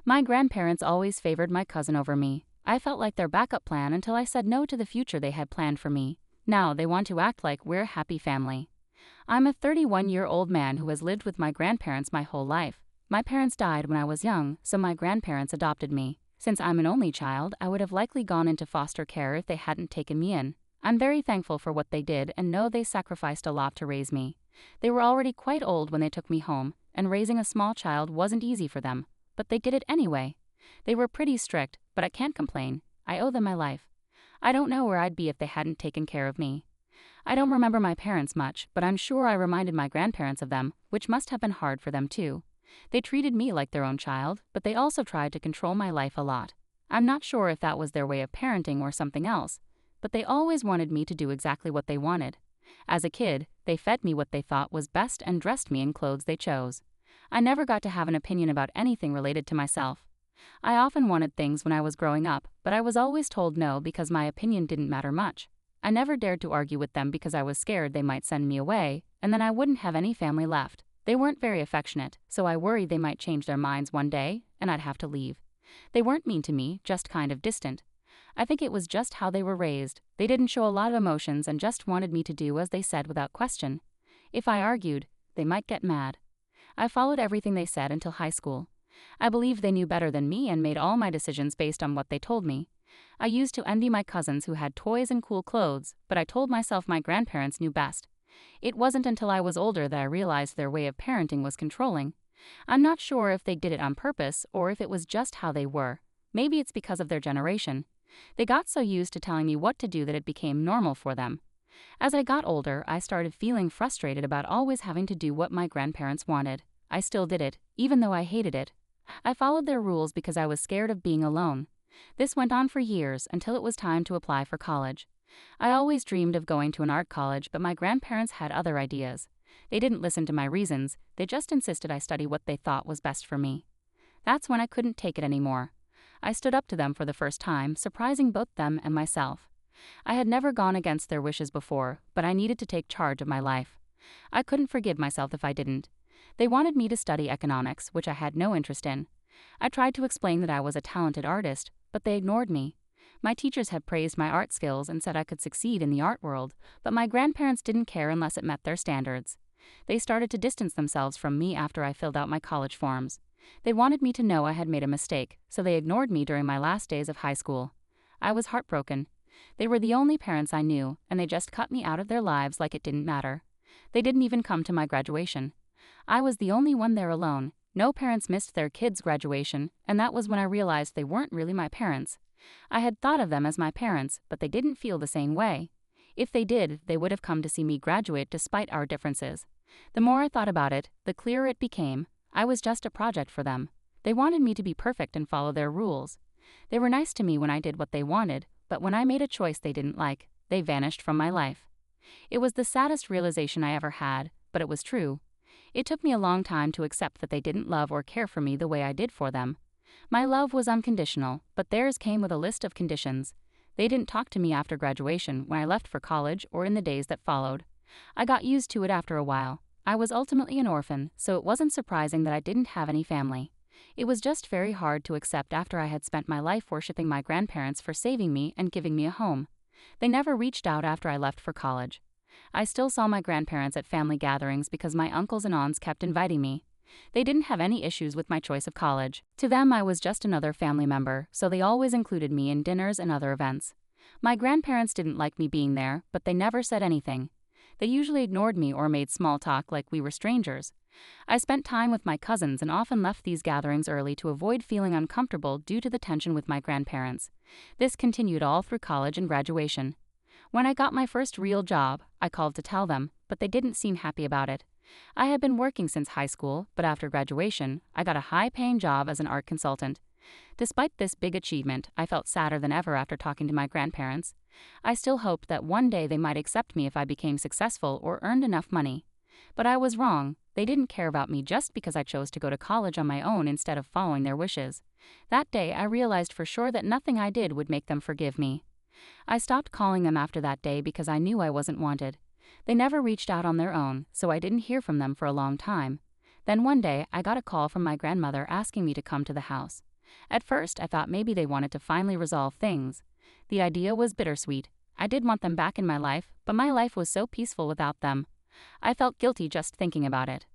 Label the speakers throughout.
Speaker 1: My grandparents always favored my cousin over me. I felt like their backup plan until I said no to the future they had planned for me. Now they want to act like we're a happy family. I'm a 31-year-old man who has lived with my grandparents my whole life. My parents died when I was young, so my grandparents adopted me. Since I'm an only child, I would have likely gone into foster care if they hadn't taken me in. I'm very thankful for what they did and know they sacrificed a lot to raise me. They were already quite old when they took me home, and raising a small child wasn't easy for them. But they did it anyway. They were pretty strict, but I can't complain. I owe them my life. I don't know where I'd be if they hadn't taken care of me. I don't remember my parents much, but I'm sure I reminded my grandparents of them, which must have been hard for them too. They treated me like their own child, but they also tried to control my life a lot. I'm not sure if that was their way of parenting or something else, but they always wanted me to do exactly what they wanted. As a kid, they fed me what they thought was best and dressed me in clothes they chose. I never got to have an opinion about anything related to myself. I often wanted things when I was growing up, but I was always told no because my opinion didn't matter much. I never dared to argue with them because I was scared they might send me away, and then I wouldn't have any family left. They weren't very affectionate, so I worried they might change their minds one day, and I'd have to leave. They weren't mean to me, just kind of distant. I think it was just how they were raised. They didn't show a lot of emotions and just wanted me to do as they said without question. If I argued, they might get mad. I followed everything they said until high school. I believed they knew better than me and made all my decisions based on what they told me. I used to envy my cousins who had toys and cool clothes, but I told myself my grandparents knew best. It wasn't until I was older that I realized their way of parenting was controlling. I'm not sure if they did it on purpose or if it was just how they were. Maybe it's because of their generation. They got so used to telling me what to do that it became normal for them. As I got older, I started feeling frustrated about always having to do what my grandparents wanted. I still did it, even though I hated it. I followed their rules because I was scared of being alone. This went on for years until it was time to apply for college. I always dreamed of going to an art college, but my grandparents had other ideas. They didn't listen to my reasons, they just insisted I study what they thought was best for me. That's when I couldn't take it anymore. I stood up to them for the first time, surprising both them and myself. I had never gone against their wishes before, but I needed to take charge of my life. I couldn't forgive myself if I didn't. They wanted me to study economics, which I had no interest in. I tried to explain that I was a talented artist, but they ignored me. My teachers had praised my art skills and said I could succeed in the art world, but my grandparents didn't care unless it met their standards. They started to distance themselves from me after I filled out my college forms. They wanted me to know I had made a mistake, so they ignored me during my last days of high school. I was heartbroken. They were the only parents I knew, and they just cut me out of their lives like it didn't matter. They didn't even come to my graduation. I was the only one there alone. No parents missed their kids' graduation, and that was when I realized they weren't really my parents. I had thought of them as my parents, but they didn't feel the same way. If they did, they would have come to see me graduate despite our differences. The more I thought about it, the clearer it became. I was just a project for them. They wanted me to be perfect and follow their rules. They were nice to me when I did what they wanted, but when I made a choice they didn't like, they vanished from my life. It was the saddest realization I ever had, but it was true. It took me a long time to accept that they didn't love or care for me the way I did for them. My love was unconditional, but theirs came with a list of conditions. They didn't talk to me after graduation, when I left for college, or in the days that followed. I got used to it after a while. I was ultimately an orphan, so it wasn't surprising that I didn't have any family. It was just very hard to accept after I had spent my life worshiping my grandparents for saving me and giving me a home. They never reached out after I left for college. I still saw my grandparents at family gatherings because my uncles and aunts kept inviting me. They didn't have any issues with my choice of college. To them, I was just another family member, so they always included me in dinners and other events. My grandparents didn't like me being there, but they never said anything. They usually ignored me or made small talk like we were strangers. I spent time with my cousins and often left these gatherings early to avoid feeling uncomfortable due to the tension with my grandparents. This continued all through college and graduation. When I got my first real job, I called to tell them, but they didn't seem happy about it. I had been working since high school, but after graduation, I got a high-paying job as an art consultant. Despite this big achievement, I felt sadder than ever after talking to my grandparents. I still hoped that one day they might accept me if I became successful or earned enough money. But I was wrong. They didn't care about me just because I chose to go to college on my own instead of following their wishes. That day, I realized for sure that nothing I did would make them forgive me. I stopped calling them after that day because I knew I wasn't wanted. They never reached out on their own, so I didn't hear from them for a long time. Then one day, I got a call from my grandmother asking me to come to the house. At first, I thought maybe they wanted to finally resolve things. The idea was bittersweet. I did want them back in my life, but my life was so peaceful without them. I felt guilty just thinking about it.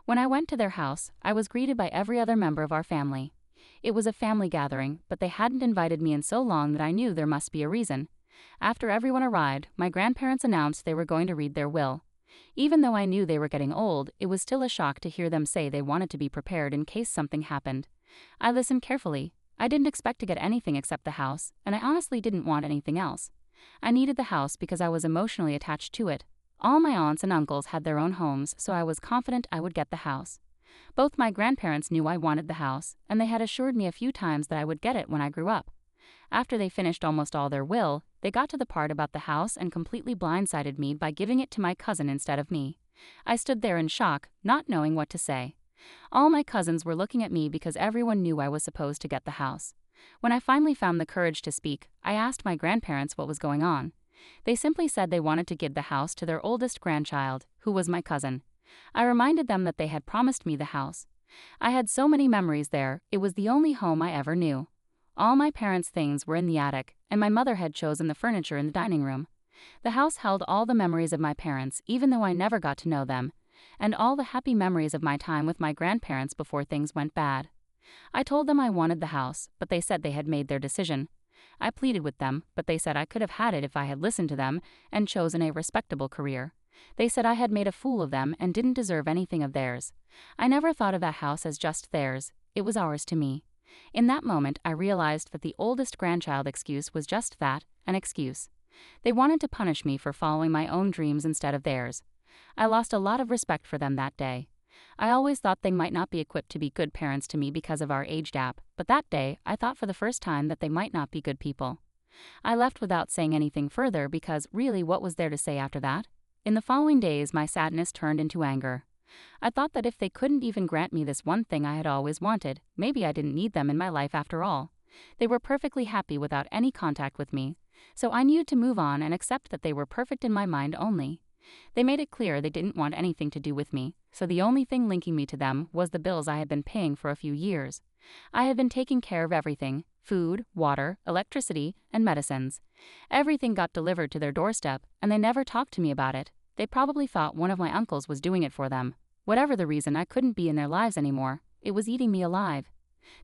Speaker 1: When I went to their house, I was greeted by every other member of our family. It was a family gathering, but they hadn't invited me in so long that I knew there must be a reason. After everyone arrived, my grandparents announced they were going to read their will. Even though I knew they were getting old, it was still a shock to hear them say they wanted to be prepared in case something happened. I listened carefully. I didn't expect to get anything except the house, and I honestly didn't want anything else. I needed the house because I was emotionally attached to it. All my aunts and uncles had their own homes, so I was confident I would get the house. Both my grandparents knew I wanted the house, and they had assured me a few times that I would get it when I grew up. After they finished almost all their will, they got to the part about the house and completely blindsided me by giving it to my cousin instead of me. I stood there in shock, not knowing what to say. All my cousins were looking at me because everyone knew I was supposed to get the house. When I finally found the courage to speak, I asked my grandparents what was going on. They simply said they wanted to give the house to their oldest grandchild, who was my cousin. I reminded them that they had promised me the house. I had so many memories there, it was the only home I ever knew. All my parents' things were in the attic, and my mother had chosen the furniture in the dining room. The house held all the memories of my parents, even though I never got to know them, and all the happy memories of my time with my grandparents before things went bad. I told them I wanted the house, but they said they had made their decision. I pleaded with them, but they said I could have had it if I had listened to them and chosen a respectable career. They said I had made a fool of them and didn't deserve anything of theirs. I never thought of that house as just theirs, it was ours to me. In that moment, I realized that the oldest grandchild excuse was just that, an excuse. They wanted to punish me for following my own dreams instead of theirs. I lost a lot of respect for them that day. I always thought they might not be equipped to be good parents to me because of our age gap, but that day, I thought for the first time that they might not be good people. I left without saying anything further because, really, what was there to say after that? In the following days, my sadness turned into anger. I thought that if they couldn't even grant me this one thing I had always wanted, maybe I didn't need them in my life after all. They were perfectly happy without any contact with me, so I needed to move on and accept that they were perfect in my mind only. They made it clear they didn't want anything to do with me, so the only thing linking me to them was the bills I had been paying for a few years. I had been taking care of everything: food, water, electricity, and medicines. Everything got delivered to their doorstep, and they never talked to me about it. They probably thought one of my uncles was doing it for them. Whatever the reason, I couldn't be in their lives anymore. It was eating me alive.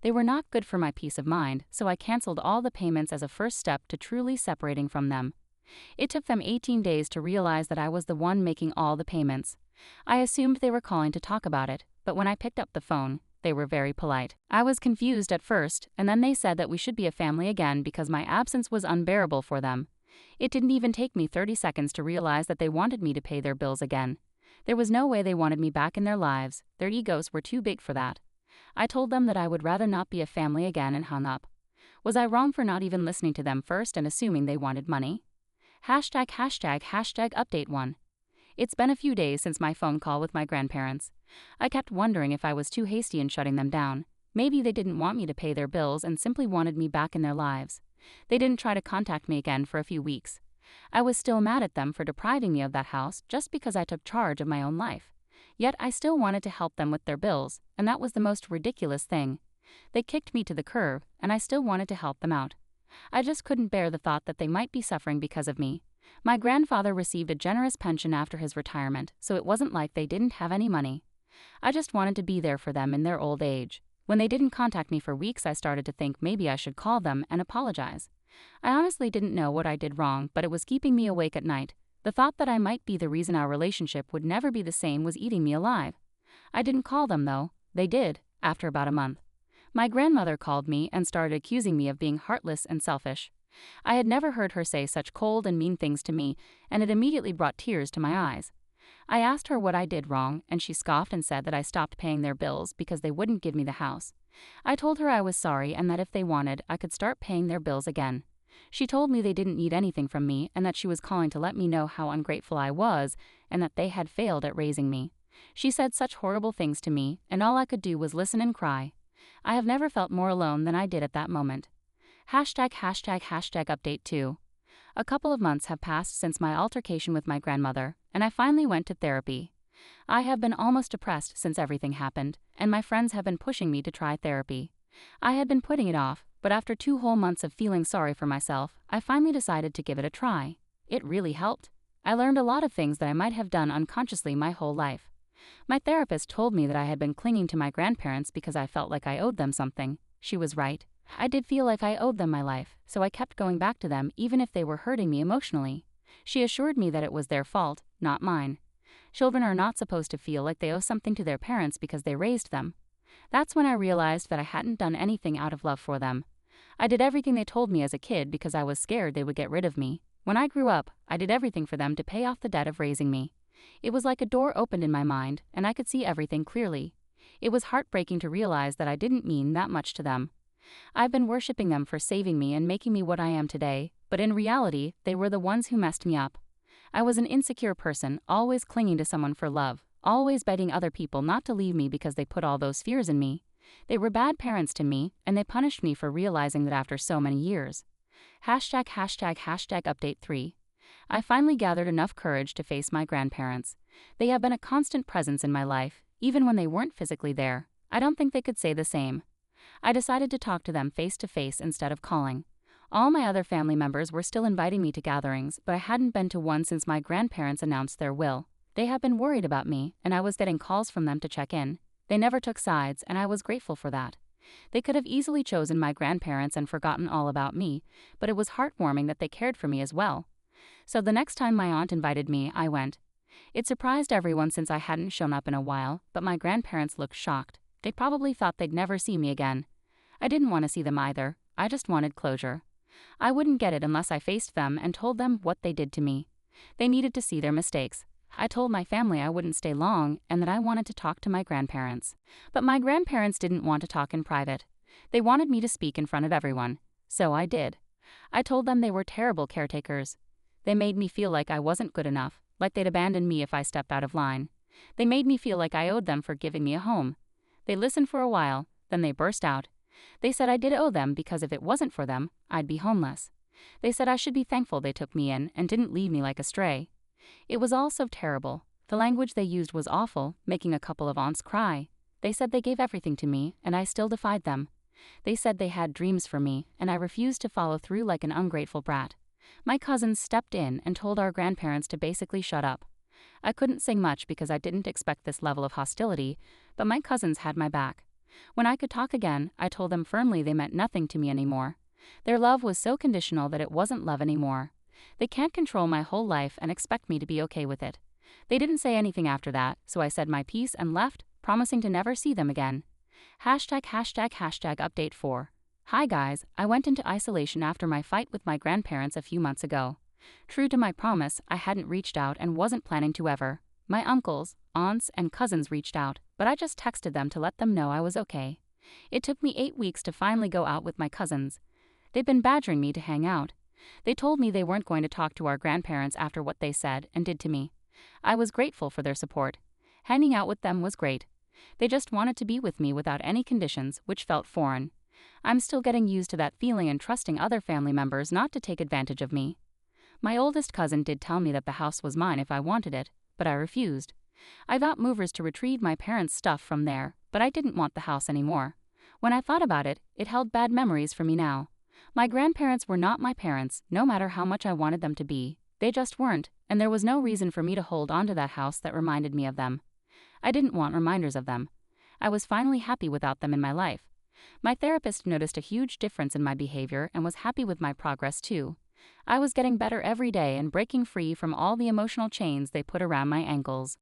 Speaker 1: They were not good for my peace of mind, so I canceled all the payments as a first step to truly separating from them. It took them 18 days to realize that I was the one making all the payments. I assumed they were calling to talk about it, but when I picked up the phone, they were very polite. I was confused at first, and then they said that we should be a family again because my absence was unbearable for them. It didn't even take me 30 seconds to realize that they wanted me to pay their bills again. There was no way they wanted me back in their lives. Their egos were too big for that. I told them that I would rather not be a family again and hung up. Was I wrong for not even listening to them first and assuming they wanted money? #update 1. It's been a few days since my phone call with my grandparents. I kept wondering if I was too hasty in shutting them down. Maybe they didn't want me to pay their bills and simply wanted me back in their lives. They didn't try to contact me again for a few weeks. I was still mad at them for depriving me of that house just because I took charge of my own life. Yet I still wanted to help them with their bills, and that was the most ridiculous thing. They kicked me to the curb, and I still wanted to help them out. I just couldn't bear the thought that they might be suffering because of me. My grandfather received a generous pension after his retirement, so it wasn't like they didn't have any money. I just wanted to be there for them in their old age. When they didn't contact me for weeks, I started to think maybe I should call them and apologize. I honestly didn't know what I did wrong, but it was keeping me awake at night. The thought that I might be the reason our relationship would never be the same was eating me alive. I didn't call them, though. They did, after about a month. My grandmother called me and started accusing me of being heartless and selfish. I had never heard her say such cold and mean things to me, and it immediately brought tears to my eyes. I asked her what I did wrong, and she scoffed and said that I stopped paying their bills because they wouldn't give me the house. I told her I was sorry and that if they wanted, I could start paying their bills again. She told me they didn't need anything from me and that she was calling to let me know how ungrateful I was and that they had failed at raising me. She said such horrible things to me, and all I could do was listen and cry. I have never felt more alone than I did at that moment. #update 2. A couple of months have passed since my altercation with my grandmother, and I finally went to therapy. I have been almost depressed since everything happened, and my friends have been pushing me to try therapy. I had been putting it off, but after 2 whole months of feeling sorry for myself, I finally decided to give it a try. It really helped. I learned a lot of things that I might have done unconsciously my whole life. My therapist told me that I had been clinging to my grandparents because I felt like I owed them something. She was right. I did feel like I owed them my life, so I kept going back to them even if they were hurting me emotionally. She assured me that it was their fault, not mine. Children are not supposed to feel like they owe something to their parents because they raised them. That's when I realized that I hadn't done anything out of love for them. I did everything they told me as a kid because I was scared they would get rid of me. When I grew up, I did everything for them to pay off the debt of raising me. It was like a door opened in my mind, and I could see everything clearly. It was heartbreaking to realize that I didn't mean that much to them. I've been worshipping them for saving me and making me what I am today, but in reality, they were the ones who messed me up. I was an insecure person, always clinging to someone for love, always begging other people not to leave me because they put all those fears in me. They were bad parents to me, and they punished me for realizing that after so many years. Update 3. I finally gathered enough courage to face my grandparents. They have been a constant presence in my life, even when they weren't physically there. I don't think they could say the same. I decided to talk to them face to face instead of calling. All my other family members were still inviting me to gatherings, but I hadn't been to one since my grandparents announced their will. They have been worried about me, and I was getting calls from them to check in. They never took sides, and I was grateful for that. They could have easily chosen my grandparents and forgotten all about me, but it was heartwarming that they cared for me as well. So the next time my aunt invited me, I went. It surprised everyone since I hadn't shown up in a while, but my grandparents looked shocked. They probably thought they'd never see me again. I didn't want to see them either. I just wanted closure. I wouldn't get it unless I faced them and told them what they did to me. They needed to see their mistakes. I told my family I wouldn't stay long and that I wanted to talk to my grandparents. But my grandparents didn't want to talk in private. They wanted me to speak in front of everyone. So I did. I told them they were terrible caretakers. They made me feel like I wasn't good enough, like they'd abandon me if I stepped out of line. They made me feel like I owed them for giving me a home. They listened for a while, then they burst out. They said I did owe them because if it wasn't for them, I'd be homeless. They said I should be thankful they took me in and didn't leave me like a stray. It was all so terrible. The language they used was awful, making a couple of aunts cry. They said they gave everything to me, and I still defied them. They said they had dreams for me, and I refused to follow through like an ungrateful brat. My cousins stepped in and told our grandparents to basically shut up. I couldn't say much because I didn't expect this level of hostility, but my cousins had my back. When I could talk again, I told them firmly they meant nothing to me anymore. Their love was so conditional that it wasn't love anymore. They can't control my whole life and expect me to be okay with it. They didn't say anything after that, so I said my piece and left, promising to never see them again. Update 4. Hi guys, I went into isolation after my fight with my grandparents a few months ago. True to my promise, I hadn't reached out and wasn't planning to ever. My uncles, aunts, and cousins reached out, but I just texted them to let them know I was okay. It took me 8 weeks to finally go out with my cousins. They'd been badgering me to hang out. They told me they weren't going to talk to our grandparents after what they said and did to me. I was grateful for their support. Hanging out with them was great. They just wanted to be with me without any conditions, which felt foreign. I'm still getting used to that feeling and trusting other family members not to take advantage of me. My oldest cousin did tell me that the house was mine if I wanted it, but I refused. I got movers to retrieve my parents' stuff from there, but I didn't want the house anymore. When I thought about it, it held bad memories for me now. My grandparents were not my parents, no matter how much I wanted them to be. They just weren't, and there was no reason for me to hold on to that house that reminded me of them. I didn't want reminders of them. I was finally happy without them in my life. My therapist noticed a huge difference in my behavior and was happy with my progress too. I was getting better every day and breaking free from all the emotional chains they put around my ankles.